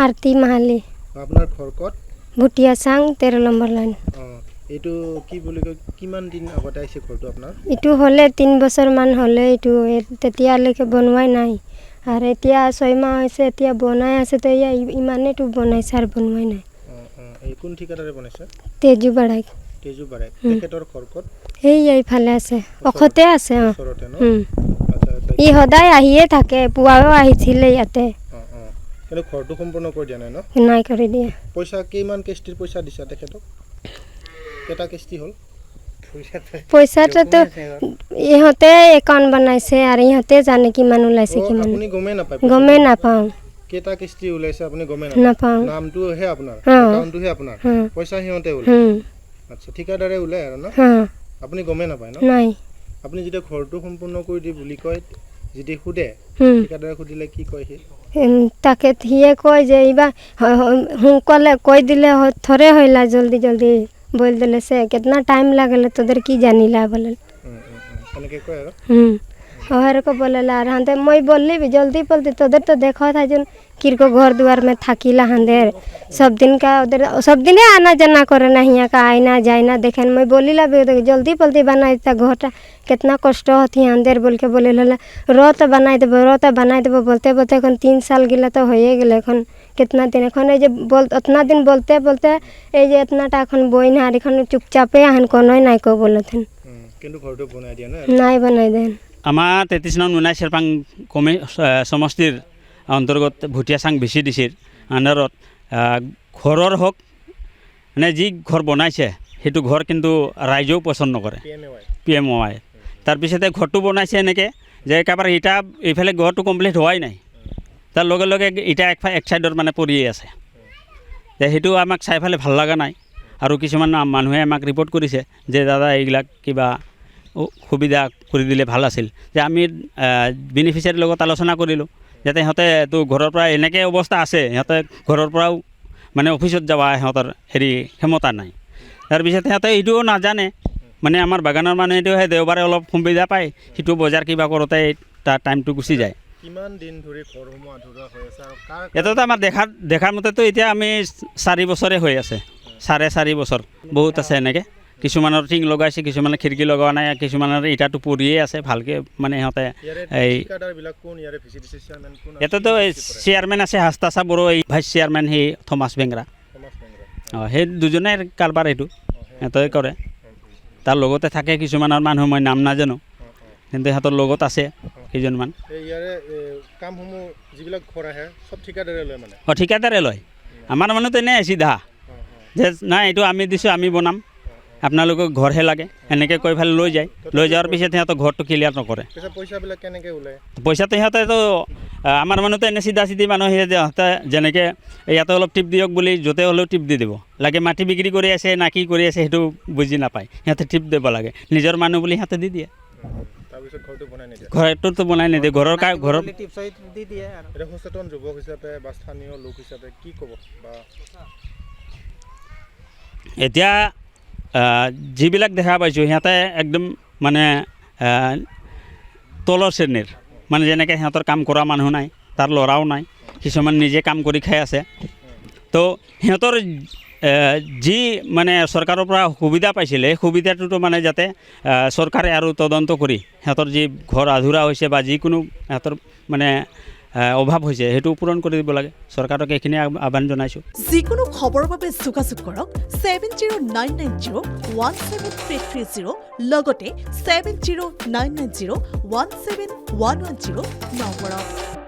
আৰতি মাহালি আপোনাৰ ঘৰ ক'ত ভুটিয়া চাং 13 নম্বৰ লাইন এইটো কি বুলি কয় কিমান দিন আগতে আহিছে ঘৰটো আপোনাৰ এইটো হ'লে 3 বছৰমান হ'লে এইটো তেতিয়ালৈকে বনোৱাই নাই আৰু এতিয়া 6 মাহ হৈছে এতিয়া বনাই আছে তো ইমানেইটো বনাইছে আৰু বনোৱাই নাই এই কোন ঠিকাদাৰে বনাইছে তেজু বাড়াই তেখেতৰ ঘৰ ক'ত এইফালে আছে অখতে আছে ওচৰতে ন ই সদায় আহিয়ে থাকে পুৱাও আহিছিলে ইয়াতে কিন্তু ঘৰটো সম্পূৰ্ণ কৰি দিয়া নাই ন নাই কৰি দিয়ে পইচা কিমান কিস্তিৰ পইচা দিছা তেখেতক কেটা কিস্তি হ'ল পইচাটো তো ইহঁতে একাউণ্ট বনাইছে আৰু ইহঁতে জানে কিমান ওলাইছে কিমান আপুনি গমেই নাপাওঁ কেটা কিস্তি ওলাইছে আপুনি গমেই নাপাওঁ নামটোহে আপোনাৰ একাউণ্টটোহে আপোনাৰ পইচা সিহঁতে ওলাই আচ্ছা ঠিকাদাৰে ওলাই আৰু ন আপুনি গমেই নাপায় ন নাই আপুনি যেতিয়া ঘৰটো সম্পূৰ্ণ কৰি দি বুলি কয় যদি সোধে ঠিকাদাৰে সুধিলে কি কয় সি তাকে সিয়ে কয় যে এইবাৰ ক'লে কৈ দিলে থৰে হইলা জলদি জলদি बोल दिले से कितना टाइम लगल तोदर की जानिला बोले এনেকে কয় আৰু और को बोलेला हंदे मैं बोलली भी जल्दी बोलती तोदर तो देखो था जन किरको घर द्वार में थाकीला हंदेर सब दिन का उधर सब दिन आना जाना करे नहीं का आईना जाइना देखे मैं बोलीला भी जल्दी बोलती बनाई था घोटा कितना कष्ट होती अंदर बोल के बोले रो तो बनाई देबो बोलते बोलते 3 साल गिला तो होए गेले এখন कितना दिन এখন এই যে उतना दिन बोलते बोलते এই যে এতনাটা এখন বই না আর এখন চুপচাপে এখন কোনোই নাই কো বলতেন কিন্তু ঘৰটো বনাই দিয়া না নাই বনাই দেন আমাৰ 33 নং নুনাই চেৰপাং কমি সমষ্টিৰ অন্তৰ্গত ভুটিয়া চাং বেছি দিছিল আন্ডাৰত ঘৰৰ হক মানে যি ঘৰ বনাইছে সেইটো ঘৰ কিন্তু ৰাইজেও পছন্দ নকৰে PMOY তাৰপিছতে ঘৰটো বনাইছে এনেকৈ যে একেবাৰে ইটা এইফালে ঘৰটো কমপ্লিট হোৱাই নাই তাৰ লগে লগে ইটা এক সাইডৰ মানে পৰিয়ে আছে সেইটো আমাক চাই ফালে ভাল লগা নাই আৰু কিছুমান মানুহে আমাক ৰিপৰ্ট কৰিছে যে দাদা এইবিলাক কিবা সুবিধা কৰি দিলে ভাল আছিল যে আমি বেনিফিচিয়াৰীৰ লগত আলোচনা কৰিলোঁ যাতে সিহঁতে তো ঘৰৰ পৰা এনেকৈ অৱস্থা আছে সিহঁতে ঘৰৰ পৰাও মানে অফিচত যাবা সিহঁতৰ ক্ষমতা নাই তাৰপিছত সিহঁতে এইটোও নাজানে মানে আমাৰ বাগানৰ মানুহেতো সেই দেওবাৰে অলপ সুবিধা পায় সিটো বজাৰ কিবা কৰোঁতে তাৰ টাইমটো গুচি যায় কিমান দিন ধৰি ঘৰসমূহ আধৰুৱা হৈ আছে আৰু এটাতো আমাৰ দেখাৰ মতেতো এতিয়া আমি 4 বছৰে হৈ আছে 4.5 বছৰ বহুত আছে এনেকৈ কিছুমানৰ টিং লগাইছে কিছুমানে খিৰিকী লগোৱা নাই কিছুমানৰ ইটাটো পৰিয়ে আছে ভালকৈ মানে সিহঁতে এই এটাতো চেয়াৰমেন আছে হাস্তাচা বড়ো এই ভাইচ চেয়াৰমেন সেই থমাছ বেংৰা সেই দুজনে কাৰবাৰ এইটো সিহঁতে কৰে তাৰ লগতে থাকে কিছুমানৰ মানুহ মই নাম নাজানো কিন্তু সিহঁতৰ লগত আছে কেইজনমান কামসমূহ যিবিলাক ঘৰ আহে সব ঠিকাদাৰে লয় মানে ঠিকাদাৰে লয় আমাৰ মানুহ তেনে চিধা যে নাই এইটো আমি দিছোঁ আমি বনাম আপোনালোকক ঘৰহে লাগে এনেকৈ কৈ ফালে লৈ যোৱাৰ পিছত সিহঁতৰ ঘৰটো ক্লিয়াৰ নকৰে পইচাবিলাক কেনেকৈ ওলায় পইচাটো সিহঁতেতো আমাৰ মানুহটো এনে চিধা চিধি মানুহ সিহঁতে যেনেকৈ ইয়াতে অলপ টিপ দিয়ক বুলি য'তে হ'লেও টিপ দি দিব লাগে মাটি বিক্ৰী কৰি আছে না কি কৰি আছে সেইটো বুজি নাপায় সিহঁতে টিপ দিব লাগে নিজৰ মানুহ বুলি সিহঁতে দি দিয়ে ঘৰটোতো বনাই নিদিয়ে ঘৰৰ সচেতন যুৱক হিচাপে বা স্থানীয় লোক হিচাপে কি ক'ব বা এতিয়া যিবিলাক দেখা পাইছোঁ সিহঁতে একদম মানে তলৰ শ্ৰেণীৰ মানে যেনেকৈ সিহঁতৰ কাম কৰা মানুহ নাই তাৰ ল'ৰাও নাই কিছুমান নিজে কাম কৰি খাই আছে তো সিহঁতৰ যি মানে চৰকাৰৰ পৰা সুবিধা পাইছিলে সেই সুবিধাটোতো মানে যাতে চৰকাৰে আৰু তদন্ত কৰি সিহঁতৰ যি ঘৰ আধৰুৱা হৈছে বা যিকোনো সিহঁতৰ মানে অভাৱ হৈছে সেইটো পূৰণ কৰি দিব লাগে চৰকাৰক এইখিনি আহ্বান জনাইছোঁ যিকোনো খবৰৰ বাবে যোগাযোগ কৰক 7099017330 লগতে 7099017110 নম্বৰত